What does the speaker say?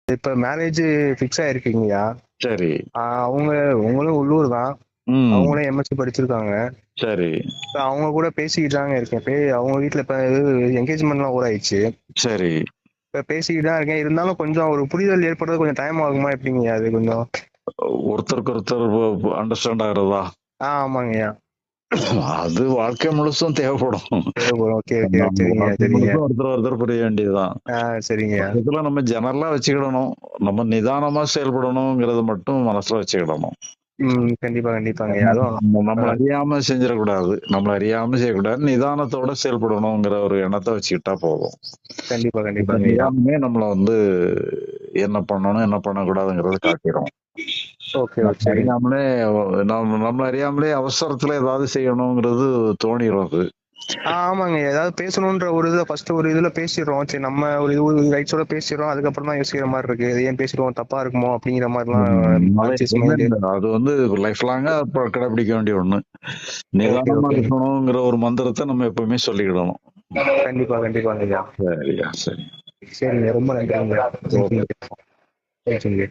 இப்ப marriage fix ஆயிருக்கீங்கய்யா. சரி. அவங்க உங்களும் உள்ளூர் தான். ம். அவங்களும் எம்எஸ்சி படிச்சிருக்காங்க. சரி. இப்ப அவங்க கூட பேசிக்கிட்டு தாங்க இருக்கேன். அவங்க வீட்ல இப்ப என்கேஜ்மெண்ட்லாம் ஓடாயிடுச்சு. சரி. இப்ப பேசிக்கிட்டு தான் இருக்கேன். இருந்தாலும் கொஞ்சம் ஒரு புரிதல் ஏற்படுறது கொஞ்சம் டைம் ஆகுமா எப்படிங்கய்யா அது கொஞ்சம்? ஒருத்தருக்கு ஒருத்தர் அண்டர்ஸ்டாண்ட் ஆகுறதா? ஆமாங்கய்யா. அது வாழ்க்கை முழுசும் தேவைப்படும். ஓகே ஓகே நம்ம சரிங்கய்யா வாழ்க்கை சரிங்க. முழுசும் ஒருத்தர் புரிய வேண்டியதுதான். சரிங்கய்யா. இதுல நம்ம ஜெனரலா வச்சுக்கிடணும். நம்ம நிதானமா செயல்படணுங்கிறத மட்டும் மனசுல வச்சுக்கிடணும். கண்டிப்பா கண்டிப்பாங்கய்யா. அதுவும் நம்மள அறியாம செஞ்சிடக்கூடாது. நம்மள அறியாம செய்யக்கூடாது. நிதானத்தோட செயல்படணுங்கிற ஒரு எண்ணத்தை வச்சுக்கிட்டா போதும். கண்டிப்பா அந்த கண்டிப்பாங்கய்யா. நிதானமே நம்மள என்ன பண்ணணும், என்ன பண்ணக்கூடாதுங்கிறத காட்டிரும். ஓகே நம்ம சரி. அறியாமலே நம்மள அறியாமலே அவசரத்துல ஏதாவது செய்யணுங்கிறது தோணிரும் அது. ஆமாங்க. ஏதாவது பேசணுன்ற ஒரு இதுல ஃபர்ஸ்ட் ஒரு இதுல பேசிடுறோம். சரி நம்ம ஒரு ரைட்ஸோட பேசிடுறோம். அதுக்கப்புறம் தான் யோசிக்கிற மாதிரி இருக்கு. இது ஏன் பேசிடுவோம் தப்பா இருக்குமோ அப்படிங்கிற மாதிரிலாம் கான்சியஸ் மைண்ட். அது லைஃப் லாங்கா கடைபிடிக்க வேண்டிய ஒண்ணு. ஓகே நிதானமா ஓகே. இருக்கணுங்கிற ஒரு மந்திரத்தை நம்ம எப்பவுமே சொல்லிக்கிடணும். கண்டிப்பா கண்டிப்பாங்கய்யா. சரியா சரி. சரிங்க ரொம்ப நன்றிங்க. ஓகே. தேங்க்யூங்க.